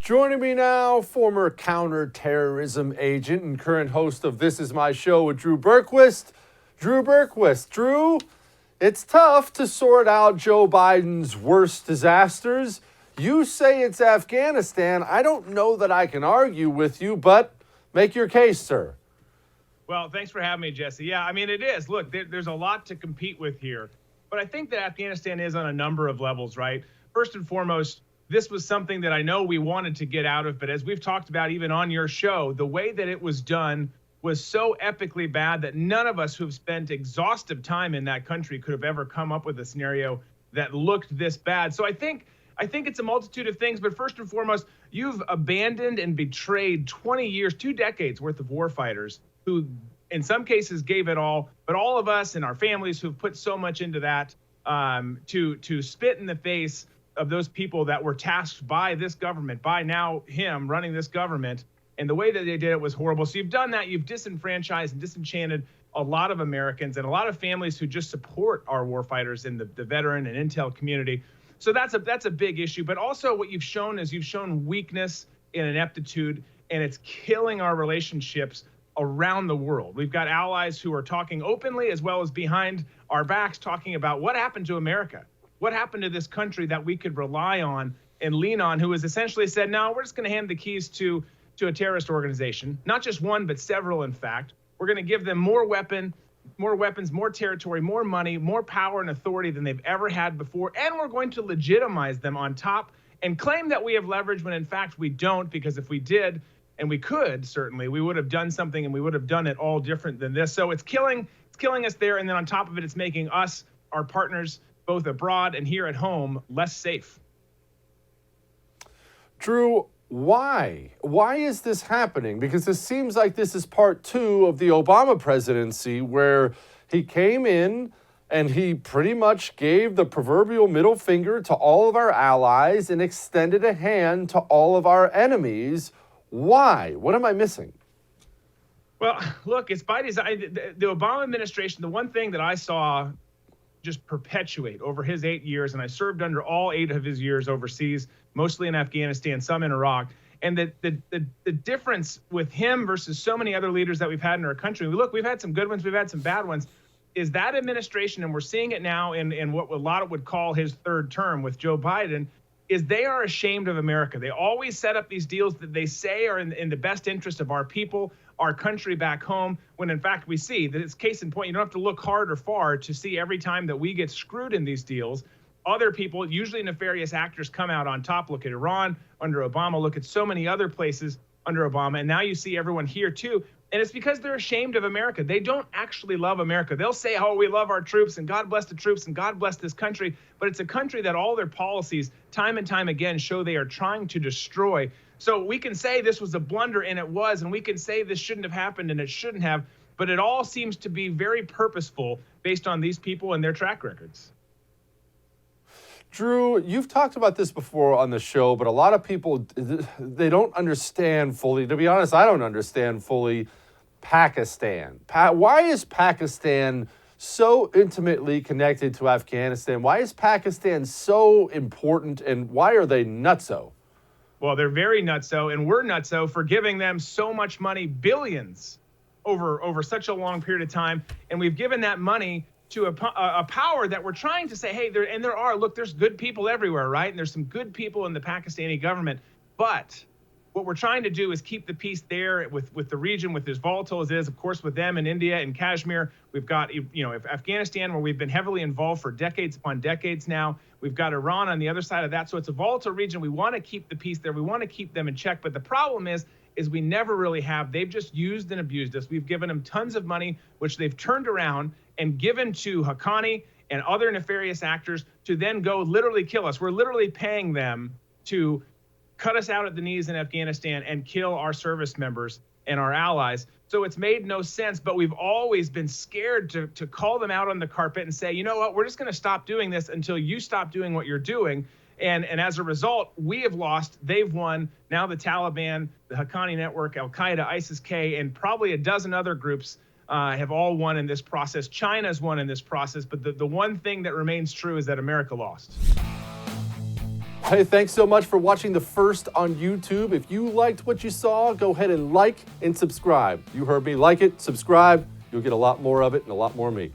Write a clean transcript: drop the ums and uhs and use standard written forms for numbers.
Joining me now, former counterterrorism agent and current host of This Is My Show with Drew Berquist. Drew Berquist. Drew, it's tough to sort out Joe Biden's worst disasters. You say it's Afghanistan. I don't know that I can argue with you, but make your case, sir. Well, thanks for having me, Jesse. Yeah, I mean, it is. Look, there's a lot to compete with here. But I think that Afghanistan is on a number of levels, right? First and foremost, this was something that I know we wanted to get out of, but as we've talked about even on your show, the way that it was done was so epically bad that none of us who've spent exhaustive time in that country could have ever come up with a scenario that looked this bad. So I think it's a multitude of things, but first and foremost, you've abandoned and betrayed 20 years, 2 decades worth of warfighters who in some cases gave it all, but all of us and our families who've put so much into that to spit in the face of those people that were tasked by this government, by now him running this government, and the way that they did it was horrible. So you've done that. You've disenfranchised and disenchanted a lot of Americans and a lot of families who just support our warfighters in the veteran and intel community. So that's a big issue. But also what you've shown is you've shown weakness and ineptitude, and it's killing our relationships around the world. We've got allies who are talking openly as well as behind our backs, talking about what happened to America. What happened to this country that we could rely on and lean on, who has essentially said, no, we're just going to hand the keys to a terrorist organization, not just one, but several, in fact. We're going to give them more weapons, more territory, more money, more power and authority than they've ever had before. And we're going to legitimize them on top and claim that we have leverage when in fact we don't, because if we did, and we could, certainly, we would have done something and we would have done it all different than this. So it's killing us there. And then on top of it, it's making us, our partners, both abroad and here at home, less safe. Drew, why? Why is this happening? Because it seems like this is part 2 of the Obama presidency, where he came in and he pretty much gave the proverbial middle finger to all of our allies and extended a hand to all of our enemies. Why? What am I missing? Well, look, it's by design. The Obama administration, the one thing that I saw just perpetuate over his 8 years, and I served under all 8 of his years overseas, mostly in Afghanistan, some in Iraq, and the difference with him versus so many other leaders that we've had in our country, look, we've had some good ones, we've had some bad ones, is that administration, and we're seeing it now in what a lot would call his 3rd term with Joe Biden, is they are ashamed of America. They always set up these deals that they say are in the best interest of our people, our country back home, when in fact we see that it's case in point. You don't have to look hard or far to see every time that we get screwed in these deals, other people, usually nefarious actors, come out on top. Look at Iran under Obama, look at so many other places under Obama, and now you see everyone here too. And it's because they're ashamed of America. They don't actually love America. They'll say, oh, we love our troops and God bless the troops and God bless this country. But it's a country that all their policies time and time again show they are trying to destroy. So we can say this was a blunder, and it was, and we can say this shouldn't have happened, and it shouldn't have. But it all seems to be very purposeful based on these people and their track records. Drew, you've talked about this before on the show, but a lot of people, they don't understand fully. To be honest, I don't understand fully Pakistan. Why is Pakistan so intimately connected to Afghanistan? Why is Pakistan so important, and why are they nutso? Well, they're very nutso, and we're nutso for giving them so much money, billions, over such a long period of time, and we've given that money to a power that we're trying to say, hey, there's good people everywhere, right? And there's some good people in the Pakistani government. But what we're trying to do is keep the peace there with the region, with as volatile as it is, of course, with them in India and Kashmir. We've got, Afghanistan, where we've been heavily involved for decades upon decades now. We've got Iran on the other side of that. So it's a volatile region. We want to keep the peace there. We want to keep them in check. But the problem is we never really have. They've just used and abused us. We've given them tons of money, which they've turned around and given to Haqqani and other nefarious actors to then go literally kill us. We're literally paying them to cut us out at the knees in Afghanistan and kill our service members and our allies. So it's made no sense, but we've always been scared to call them out on the carpet and say, you know what, we're just going to stop doing this until you stop doing what you're doing. And as a result, we have lost, they've won. Now the Taliban, the Haqqani network, Al-Qaeda, ISIS-K, and probably a dozen other groups have all won in this process. China's won in this process, but the one thing that remains true is that America lost. Hey, thanks so much for watching the first on YouTube. If you liked what you saw, go ahead and like and subscribe. You heard me. Like it, subscribe. You'll get a lot more of it and a lot more of me.